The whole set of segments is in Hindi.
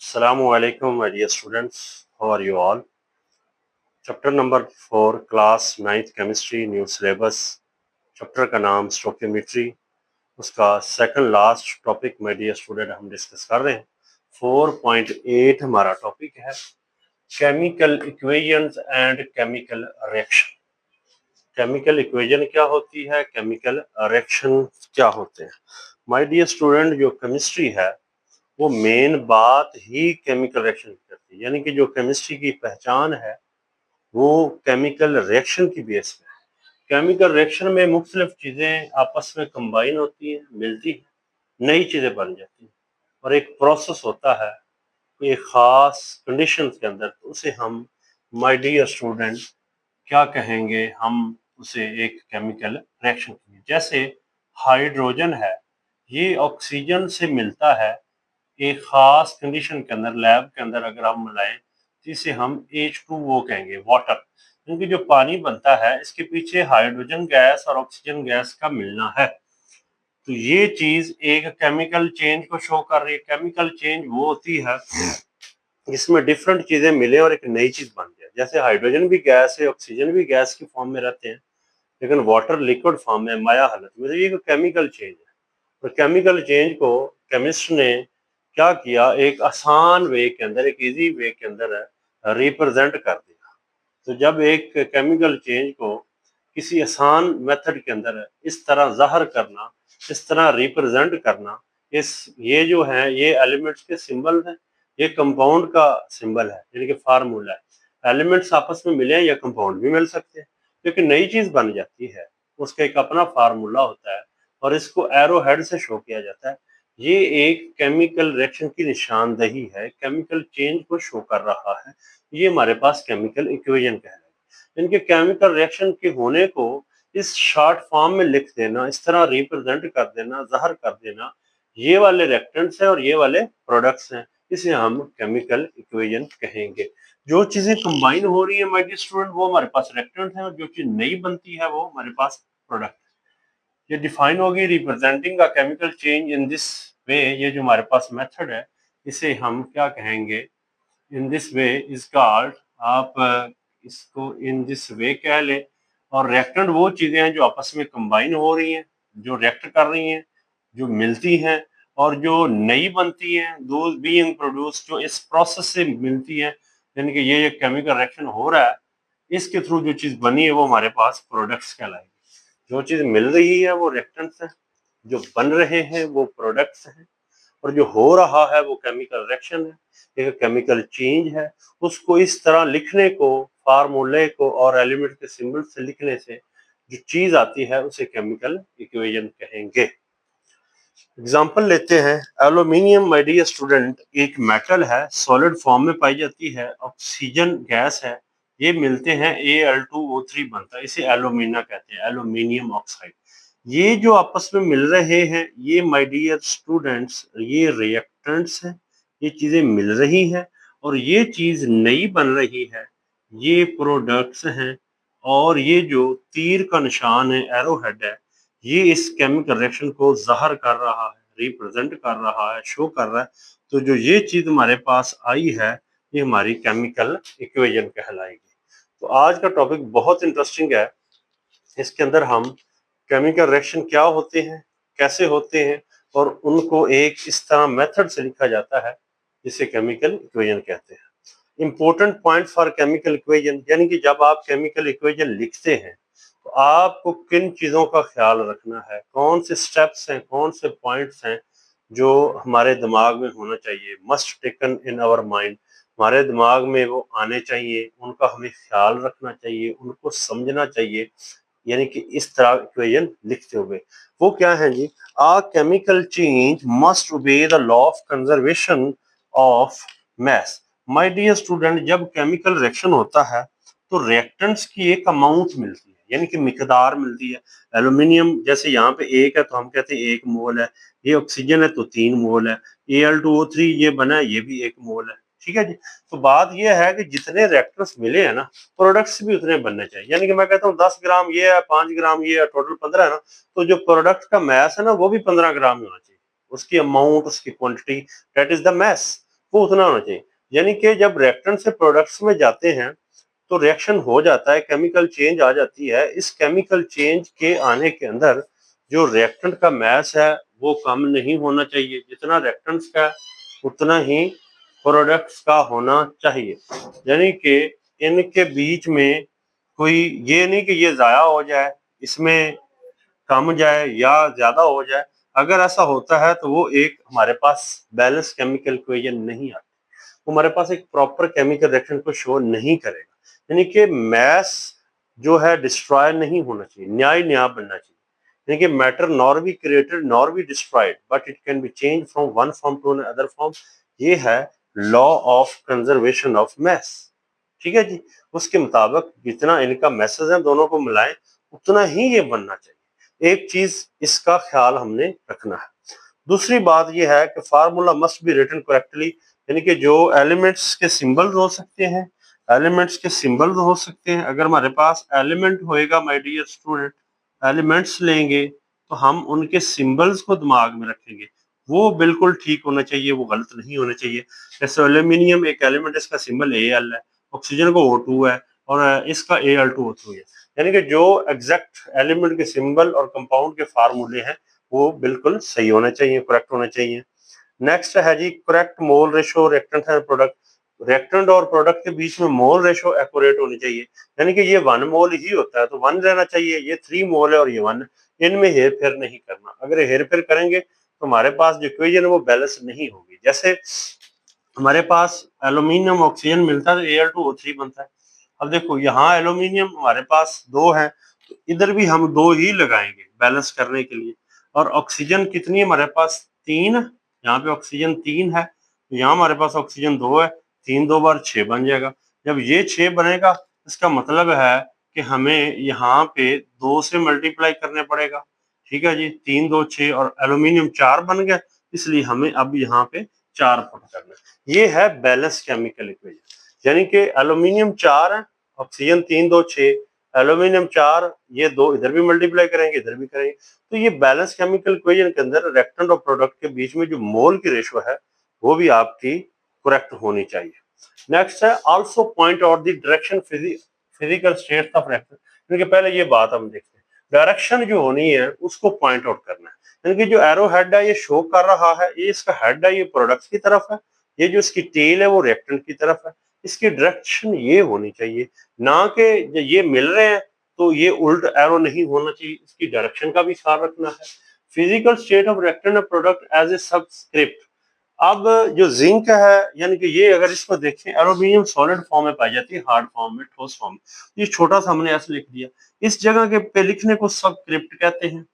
Assalamualaikum, my dear students. How are you all? Chapter number 4 class 9th chemistry new syllabus. Chapter का नाम स्टोकियोमेट्री। उसका second last topic my dear student हम डिस्कस कर रहे हैं। 4.8 हमारा टॉपिक है chemical equations and chemical reaction. Chemical equation क्या होती है, केमिकल रिएक्शन क्या होते हैं। माय डियर स्टूडेंट, जो केमिस्ट्री है वो मेन बात ही केमिकल रिएक्शन की करती है, यानी कि जो केमिस्ट्री की पहचान है वो केमिकल रिएक्शन की बेस पे है। केमिकल रिएक्शन में मुख्तलिफ चीजें आपस में कंबाइन होती हैं, मिलती हैं, नई चीजें बन जाती हैं और एक प्रोसेस होता है एक खास कंडीशंस के अंदर, तो उसे हम माय डियर स्टूडेंट क्या कहेंगे, हम उसे एक केमिकल रिएक्शन कहेंगे। जैसे हाइड्रोजन है, ये ऑक्सीजन से मिलता है एक खास कंडीशन के अंदर, लैब के अंदर अगर हम मिलाएं तो इसे हम H2O कहेंगे, वाटर। क्योंकि जो पानी बनता है इसके पीछे हाइड्रोजन गैस और ऑक्सीजन गैस का मिलना है, तो ये चीज एक केमिकल चेंज को शो कर रही है। केमिकल चेंज वो होती है जिसमें डिफरेंट चीजें मिले और एक नई चीज बन जाए। जैसे हाइड्रोजन भी गैस है, ऑक्सीजन भी गैस की फॉर्म में रहते हैं, लेकिन वाटर लिक्विड फॉर्म में, माया हालत में, तो ये केमिकल चेंज है। और केमिकल चेंज को केमिस्ट ने क्या किया, एक आसान वे के अंदर, एक इजी वे के अंदर रिप्रेजेंट कर दिया। तो जब एक केमिकल चेंज को किसी आसान मेथड के अंदर इस तरह जाहिर करना, इस तरह रिप्रेजेंट करना, इस ये जो है ये एलिमेंट्स के सिंबल हैं, ये कंपाउंड का सिंबल है, यानी कि फार्मूला है। एलिमेंट्स आपस में मिले या कंपाउंड भी मिल सकते हैं, क्योंकि नई चीज बन जाती है उसका एक अपना फार्मूला होता है और इसको एरो हेड से शो किया जाता है। ये एक केमिकल रिएक्शन की निशानदेही है, केमिकल चेंज को शो कर रहा है। ये हमारे पास केमिकल इक्वेशन कहलाएगा। इनके केमिकल रिएक्शन के होने को इस शॉर्ट फॉर्म में लिख देना, इस तरह रिप्रेजेंट कर देना, जाहिर कर देना, ये वाले रिएक्टेंट्स हैं और ये वाले प्रोडक्ट्स हैं, इसे हम केमिकल इक्वेशन कहेंगे। जो चीजें कंबाइन हो रही है माय डियर स्टूडेंट, वो हमारे पास रिएक्टेंट है, और जो चीज नई बनती है वो हमारे पास प्रोडक्ट। ये डिफाइन होगी representing a chemical change in this way. ये जो हमारे पास मेथड है इसे हम क्या कहेंगे, in this way is called, आप इसको इन दिस वे कह लें। और रिएक्टेंट वो चीजें हैं जो आपस में कंबाइन हो रही हैं, जो रिएक्ट कर रही हैं, जो मिलती हैं और जो नई बनती हैं, दोज बीइंग प्रोड्यूस, जो इस प्रोसेस से मिलती हैं, यानी कि ये केमिकल रिएक्शन हो रहा है, इसके थ्रू जो चीज बनी है वो हमारे पास प्रोडक्ट्स कहलाएगी। जो चीज मिल रही है वो रिएक्टेंट्स है, जो बन रहे हैं वो प्रोडक्ट्स हैं, और जो हो रहा है वो केमिकल रिएक्शन है, एक केमिकल चेंज है। उसको इस तरह लिखने को, फार्मूले को और एलिमेंट के सिंबल से लिखने से जो चीज आती है उसे केमिकल इक्वेशन कहेंगे। एग्जाम्पल लेते हैं, एल्यूमिनियम माय डियर स्टूडेंट एक मेटल है, सॉलिड फॉर्म में पाई जाती है, ऑक्सीजन गैस है, ये मिलते हैं Al2O3 बनता है, इसे एल्यूमिना कहते हैं, एल्यूमिनियम ऑक्साइड। ये जो आपस में मिल रहे हैं ये माय डियर स्टूडेंट्स ये रिएक्टेंट्स हैं, ये चीजें मिल रही हैं और ये चीज नई बन रही है, ये प्रोडक्ट्स हैं। और ये जो तीर का निशान है, एरो हेड है, ये इस केमिकल रिएक्शन को जाहिर कर रहा है, रिप्रेजेंट कर रहा है, शो कर रहा है। तो जो ये चीज हमारे पास आई है ये हमारी केमिकल इक्वेशन कहलाएगी। तो आज का टॉपिक बहुत इंटरेस्टिंग है। इसके अंदर हम केमिकल रिएक्शन क्या होते हैं, कैसे होते हैं, और उनको एक इस तरह मेथड से लिखा जाता है जिसे केमिकल इक्वेशन कहते हैं। Important point for chemical equation, यानी कि जब आप केमिकल इक्वेशन लिखते हैं तो आपको किन चीजों का ख्याल रखना है, कौन से स्टेप्स हैं, कौन से पॉइंट्स हैं जो हमारे दिमाग में होना चाहिए, must taken in our mind, हमारे दिमाग में वो आने चाहिए, उनका हमें ख्याल रखना चाहिए, उनको समझना चाहिए। यानी कि इस तरह इक्वेशन लिखते हुए वो क्या है जी, a chemical change must obey the law of conservation of mass. My dear student, जब केमिकल रिएक्शन होता है तो रिएक्टेंट्स की एक अमाउंट मिलती है, यानी कि मिकदार मिलती है। एल्यूमिनियम जैसे यहाँ पे एक है तो हम कहते हैं 1 मोल है, ये ऑक्सीजन है तो 3 मोल है, Al2O3 ये बना है ये भी 1 मोल है। ठीक है जी। तो बात ये है कि जितने रिएक्टर्स मिले हैं ना, प्रोडक्ट्स भी उतने बनने चाहिए। यानी कि मैं कहता हूँ 10 ग्राम ये है, 5 ग्राम ये है, टोटल 15 है ना, तो जो प्रोडक्ट का मैस है ना वो भी 15 ग्राम होना चाहिए। उसकी अमाउंट, उसकी quantity, that is the mass. वो उतना होना चाहिए। यानी कि जब रिएक्टेंट से प्रोडक्ट्स में जाते हैं तो रिएक्शन हो जाता है, केमिकल चेंज आ जाती है। इस केमिकल चेंज के आने के अंदर जो रिएक्टेंट का मैस है वो कम नहीं होना चाहिए। जितना रिएक्टेंट्स का उतना ही प्रोडक्ट्स का होना चाहिए। यानी कि इनके बीच में कोई ये नहीं कि ये जाया हो जाए, इसमें कम जाए या ज्यादा हो जाए। अगर ऐसा होता है तो वो एक हमारे पास बैलेंस केमिकल इक्वेशन नहीं आती, वो हमारे पास एक प्रॉपर केमिकल रिएक्शन को शो नहीं करेगा। यानी कि मैस जो है डिस्ट्रॉय नहीं होना चाहिए, न्याय न्याय बनना चाहिए। यानी कि matter nor be created nor be destroyed but it can be change from one form to other form. ये है law of conservation of mass. ठीक है जी। उसके मुताबिक जितना इनका मैसेज है दोनों को मिलाएं उतना ही ये बनना चाहिए। एक चीज इसका ख्याल हमने रखना है। दूसरी बात यह है कि formula must be written correctly. यानी कि जो एलिमेंट्स के सिंबल्स हो सकते हैं, एलिमेंट्स के सिंबल्स हो सकते हैं। अगर हमारे पास एलिमेंट होएगा माय डियर स्टूडेंट, एलिमेंट्स लेंगे तो हम उनके सिंबल्स को दिमाग में रखेंगे। वो बिल्कुल ठीक होना चाहिए, वो गलत नहीं होना चाहिए। जैसे एल्यूमिनियम एक एलिमेंट, इसका सिंबल Al है, ऑक्सीजन को O2 है और इसका Al2O3 है। यानी कि जो एग्जैक्ट एलिमेंट के सिंबल और कंपाउंड के फार्मूले हैं वो बिल्कुल सही होना चाहिए, करेक्ट होना चाहिए। नेक्स्ट है जी correct mole ratio reactant and product. Reactant और प्रोडक्ट के बीच में मोल रेशो एक्यूरेट होनी चाहिए। यानी कि ये 1 मोल ही होता है तो 1 रहना चाहिए, ये 3 मोल है और ये 1। इनमें हेर फेर नहीं करना। अगर हेर फेर करेंगे तो हमारे पास जो इक्वेशन है वो बैलेंस नहीं होगी। जैसे हमारे पास एल्यूमिनियम ऑक्सीजन मिलता है तो Al2O3 बनता है। अब देखो यहाँ एल्यूमिनियम हमारे पास 2 है तो इधर भी हम 2 ही लगाएंगे बैलेंस करने के लिए। और ऑक्सीजन कितनी है हमारे पास? 3। यहाँ पे ऑक्सीजन 3 है तो यहाँ हमारे पास ऑक्सीजन 2 है। 3 2 बार 6 बन जाएगा। जब ये 6 बनेगा इसका मतलब है कि हमें यहाँ पे 2 से मल्टीप्लाई करने पड़ेगा। ठीक है जी। 3 2 6 और एल्यूमिनियम 4 बन गया, इसलिए हमें अब यहाँ पे 4 पुट करना है। ये है बैलेंस केमिकल इक्वेशन। यानी कि एल्यूमिनियम 4 है, ऑक्सीजन 3 2 6, एल्यूमिनियम 4, ये 2 इधर भी मल्टीप्लाई करेंगे इधर भी करेंगे तो ये बैलेंस केमिकल इक्वेशन के अंदर रिएक्टेंट और प्रोडक्ट के बीच में जो मोल की रेशो है वो भी आपकी करेक्ट होनी चाहिए। नेक्स्ट है also point out the direction physical state of reactant. क्योंकि पहले ये बात हम देखते हैं, डायरेक्शन जो होनी है उसको पॉइंट आउट करना है। यानी कि जो एरो हेड है ये शो कर रहा है, ये इसका हेड है, ये प्रोडक्ट्स की तरफ है, ये जो इसकी टेल है वो रिएक्टेंट की तरफ है। इसकी डायरेक्शन ये होनी चाहिए, ना कि ये मिल रहे हैं तो ये उल्ट एरो नहीं होना चाहिए। इसकी डायरेक्शन का भी ख्याल रखना है। फिजिकल स्टेट ऑफ रिएक्टेंट और प्रोडक्ट एज ए सबस्क्रिप्ट। अब जो जिंक है यानी कि ये अगर इसको देखें एल्यूमिनियम सॉलिड फॉर्म में पाई जाती है, हार्ड फॉर्म में, ठोस फॉर्म में। ये छोटा सा हमने ऐसे लिख दिया, इस जगह के पे लिखने को सबस्क्रिप्ट कहते हैं।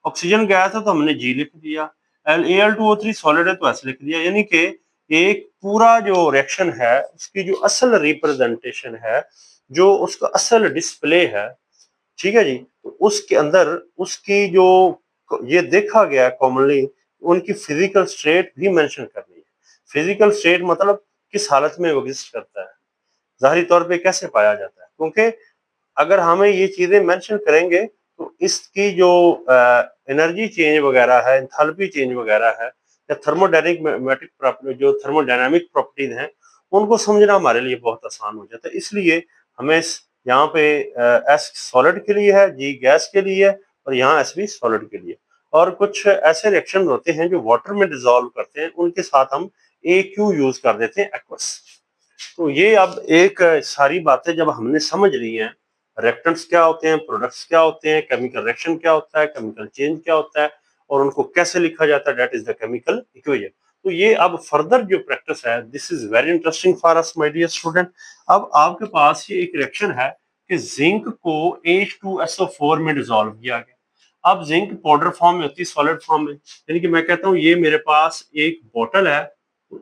ऑक्सीजन गैस है तो हमने जी लिख दिया, Al2O3 सॉलिड है तो ऐसे लिख दिया। यानी कि एक पूरा जो रिएक्शन है उसकी जो असल रिप्रेजेंटेशन है, जो उसका असल डिस्प्ले है, ठीक है जी, तो उसके अंदर उसकी जो ये देखा गया कॉमनली उनकी फिजिकल स्टेट भी मेंशन करनी है। फिजिकल स्टेट मतलब किस हालत में एग्जिस्ट करता है, जाहिरी तौर पे कैसे पाया जाता है। क्योंकि अगर हमें ये चीजें मेंशन करेंगे तो इसकी जो एनर्जी चेंज वगैरह है, एंथैल्पी चेंज वगैरह है या थर्मोडायनेमिक जो थर्मोडायनामिक प्रॉपर्टीज हैं उनको समझना हमारे लिए बहुत आसान हो जाता है। इसलिए हमें यहाँ पे एस सॉलिड के लिए है, जी गैस के लिए है और यहाँ एस भी सॉलिड के लिए। और कुछ ऐसे रिएक्शन होते हैं जो वाटर में डिसॉल्व करते हैं, उनके साथ हम AQ यूज कर देते हैं, एक्वस। तो ये अब एक सारी बातें जब हमने समझ ली हैं, रिएक्टेंट्स क्या होते हैं, प्रोडक्ट्स क्या होते हैं, केमिकल रिएक्शन क्या होता है, केमिकल चेंज क्या होता है और उनको कैसे लिखा जाता है, that is the chemical equation. तो ये अब फर्दर जो प्रैक्टिस है this is very interesting for us my dear student. अब आपके पास ये एक रिएक्शन है कि जिंक को H2SO4 में डिसॉल्व किया गया। अब जिंक पाउडर फॉर्म में होती है, सॉलिड फॉर्म में। यानी कि मैं कहता हूँ ये मेरे पास एक बोतल है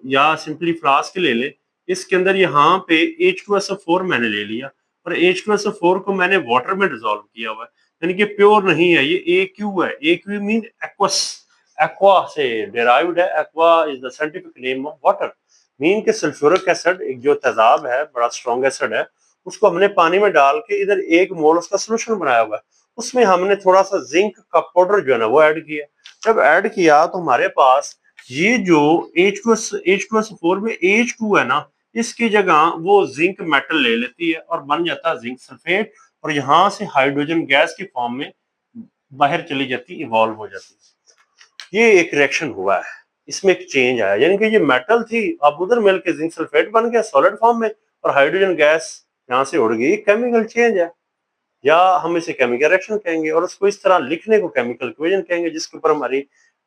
या सिंपली फ्लास्क ले ले, इसके अंदर यहाँ पे H2SO4 मैंने ले लिया और H2SO4 को मैंने वाटर में डिसॉल्व किया हुआ है। यानी कि प्योर नहीं है, ये AQ है। AQ मीन एक्वस, एक्वा से डिराइव्ड है। Aqua is the scientific name of water. Mean के सल्फ्यूरिक एसिड एक जो तेजाब है, बड़ा स्ट्रॉन्ग एसिड है, उसको हमने पानी में डाल के इधर 1 मोल उसका सोल्यूशन बनाया हुआ है, उसमें हमने थोड़ा सा जिंक का पाउडर जो है ना वो ऐड किया। जब ऐड किया तो हमारे पास ये जो H2SO4 में H2 है ना, इसकी जगह वो जिंक मेटल ले लेती है और बन जाता है जिंक सल्फेट, और यहाँ से हाइड्रोजन गैस की फॉर्म में बाहर चली जाती, इवॉल्व हो जाती है। ये एक रिएक्शन हुआ है, इसमें एक चेंज आया, यानी कि ये मेटल थी, अब उधर मिल के जिंक सल्फेट बन गया सॉलिड फॉर्म में, और हाइड्रोजन गैस यहाँ से उड़ गई। केमिकल चेंज है, या हम इसे केमिकल रिएक्शन कहेंगे, और उसको इस तरह लिखने को केमिकल इक्वेशन कहेंगे, जिसके ऊपर हमारी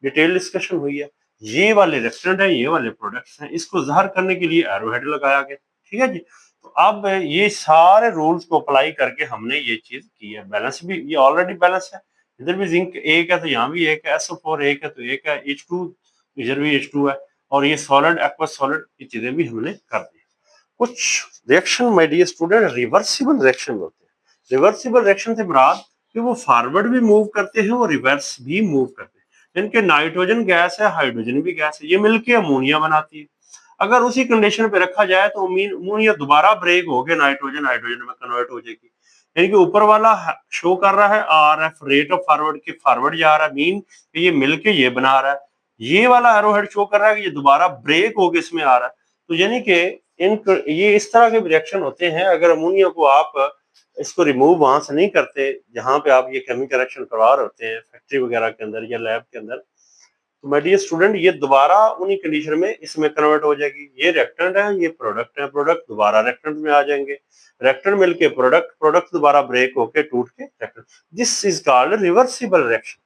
डिटेल डिस्कशन हुई है। ये वाले रिएक्टेंट है, ये वाले प्रोडक्ट्स हैं, इसको ज़ाहिर करने के लिए एरोहेड लगाया गया। ठीक है जी। तो अब ये सारे रूल्स को अप्लाई करके हमने ये चीज की है। बैलेंस भी ये ऑलरेडी बैलेंस है, इधर भी जिंक एक है तो यहाँ भी एक है, SO4 एक है तो एक है, H2 इधर भी H2 है, और ये सॉलिड एक्वस सॉलिड ये चीजें भी हमने कर दी। कुछ reaction my dear student reversible reaction होते हैं। रिवर्सिबल रिएक्शन से मुराद कि वो फॉरवर्ड भी मूव करते हैं और रिवर्स भी मूव करते हैं। इनके नाइट्रोजन गैस है, हाइड्रोजन भी गैस है, ये मिलके अमोनिया बनाती है। अगर उसी कंडीशन पे रखा जाए तो अमोनिया दोबारा ब्रेक होकर नाइट्रोजन हाइड्रोजन में कन्वर्ट हो जाएगी। यानी कि ऊपर वाला शो कर रहा है RF रेट ऑफ फॉरवर्ड के फॉरवर्ड जा रहा है, मीन ये मिलके ये बना रहा है। ये वाला एरोहेड शो कर रहा है कि ये दोबारा ब्रेक होके इसमें आ रहा है। तो यानी कि ये इस तरह के रिएक्शन होते हैं। अगर अमोनिया को आप इसको रिमूव वहां से नहीं करते जहां पे आप ये केमिकल रिएक्शन करवा रहे होते हैं फैक्ट्री वगैरह के अंदर या लैब के अंदर, तो माय डियर स्टूडेंट ये दोबारा उन्हीं कंडीशन में इसमें कन्वर्ट हो जाएगी। ये रिएक्टेंट है, ये प्रोडक्ट है, प्रोडक्ट दोबारा रिएक्टेंट में आ जाएंगे, रिएक्टेंट मिलके प्रोडक्ट, प्रोडक्ट दोबारा ब्रेक होके टूट के reactant. This is called reversible reaction.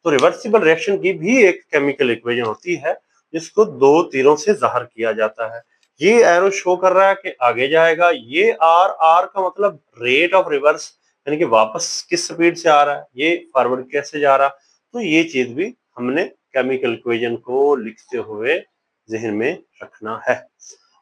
तो रिवर्सिबल रिएक्शन की भी एक केमिकल इक्वेशन होती है, जिसको दो तीरों से जाहिर किया जाता है। ये एरो शो कर रहा है कि आगे जाएगा, ये आर का मतलब रेट ऑफ रिवर्स, यानी कि वापस किस स्पीड से आ रहा है, ये फॉरवर्ड कैसे जा रहा। तो ये चीज भी हमने केमिकल इक्वेशन को लिखते हुए जहन में रखना है।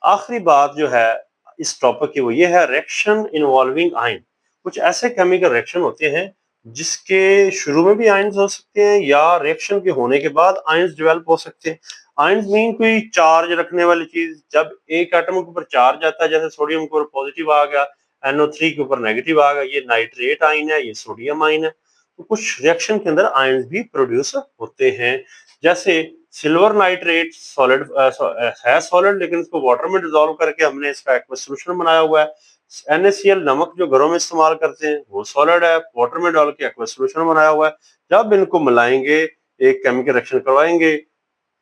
आखिरी बात जो है इस टॉपिक की वो ये है रिएक्शन इन्वॉल्विंग आयन। कुछ ऐसे केमिकल रिएक्शन होते हैं जिसके शुरू में भी आयंस हो सकते हैं या रिएक्शन के होने के बाद आयंस डेवलप हो सकते हैं। आयंस मीन कोई चार्ज रखने वाली चीज, जब एक एटम के ऊपर चार्ज आता है, जैसे सोडियम के ऊपर पॉजिटिव आ गया, NO3 के ऊपर नेगेटिव आ गया, ये नाइट्रेट आयन है, ये सोडियम आयन है। तो कुछ रिएक्शन के अंदर आयंस भी प्रोड्यूस होते हैं, जैसे सिल्वर नाइट्रेट सॉलिड है सॉलिड, लेकिन इसको वाटर में डिसॉल्व करके हमने इसका एक्वस सॉल्यूशन बनाया हुआ है। NaCl नमक जो घरों में इस्तेमाल करते हैं वो सॉलिड है, वाटर में डाल के एक्वस सॉल्यूशन बनाया हुआ है। जब इनको मिलाएंगे, एक केमिकल रिएक्शन करवाएंगे,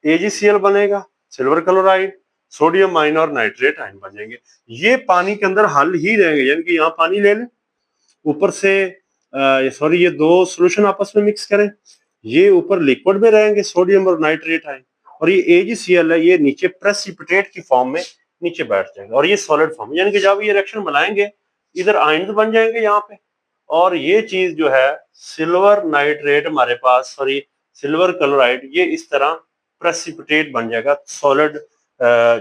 AgCl बनेगा, सिल्वर क्लोराइड, सोडियम आयन और नाइट्रेट आयन बनेंगे। ये पानी के अंदर हल ही रहेंगे, यानी कि यहाँ पानी ले लें, ऊपर से ये दो सॉल्यूशन आपस में मिक्स करें, ये ऊपर लिक्विड में रहेंगे सोडियम और नाइट्रेट आयन, और ये AgCl है, ये नीचे प्रेसिपिटेट की फॉर्म में नीचे बैठ जाएगा, और ये सॉलिड फॉर्म, यानी कि जब ये रिएक्शन बनाएंगे इधर आयंस बन जाएंगे यहाँ पे, और ये चीज जो है सिल्वर नाइट्रेट हमारे पास, सिल्वर क्लोराइड, ये इस तरह प्रेसिपिटेट बन जाएगा, सॉलिड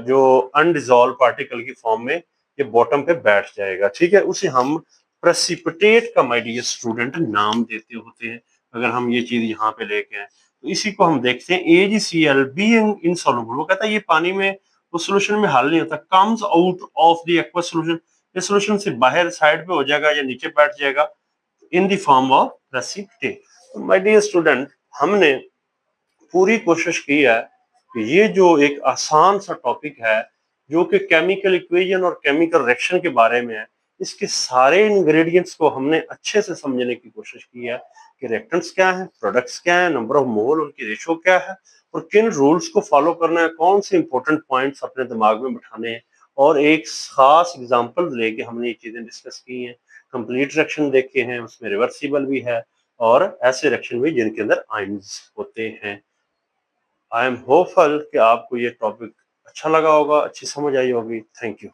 जो अनडिजॉल्व पार्टिकल की फॉर्म में ये बॉटम पे बैठ जाएगा। ठीक है, उसे हम प्रेसिपिटेट का माय डियर स्टूडेंट नाम देते होते हैं। अगर हम ये चीज यहाँ पे लेके आए तो इसी को हम देखते हैं AgCl बीइंग इनसॉल्युबल, वो कहता है ये पानी में वो सॉल्यूशन में हल नहीं होता, comes out of the aqueous solution, ये सॉल्यूशन से बाहर साइड पे हो जाएगा या नीचे बैठ जाएगा in the form of precipitate. तो माय डियर स्टूडेंट हमने पूरी कोशिश की है कि ये जो एक आसान सा टॉपिक है जो कि केमिकल इक्वेशन और केमिकल रिएक्शन के बारे में है, इसके सारे इंग्रेडिएंट्स को हमने अच्छे से समझने की कोशिश की है कि रिएक्टेंट्स क्या है, प्रोडक्ट्स क्या है, नंबर ऑफ मोल, उनकी रेशो क्या है, और किन रूल्स को फॉलो करना है, कौन से इंपॉर्टेंट पॉइंट्स अपने दिमाग में बिठाने हैं, और एक खास एग्जांपल लेके हमने ये चीजें डिस्कस की हैं। कंप्लीट रिएक्शन देखे हैं, उसमें रिवर्सिबल भी है, और ऐसे रिएक्शन भी जिनके अंदर आयंस होते हैं। आई एम होपफुल कि आपको ये टॉपिक अच्छा लगा होगा, अच्छी समझ आई होगी। Thank you.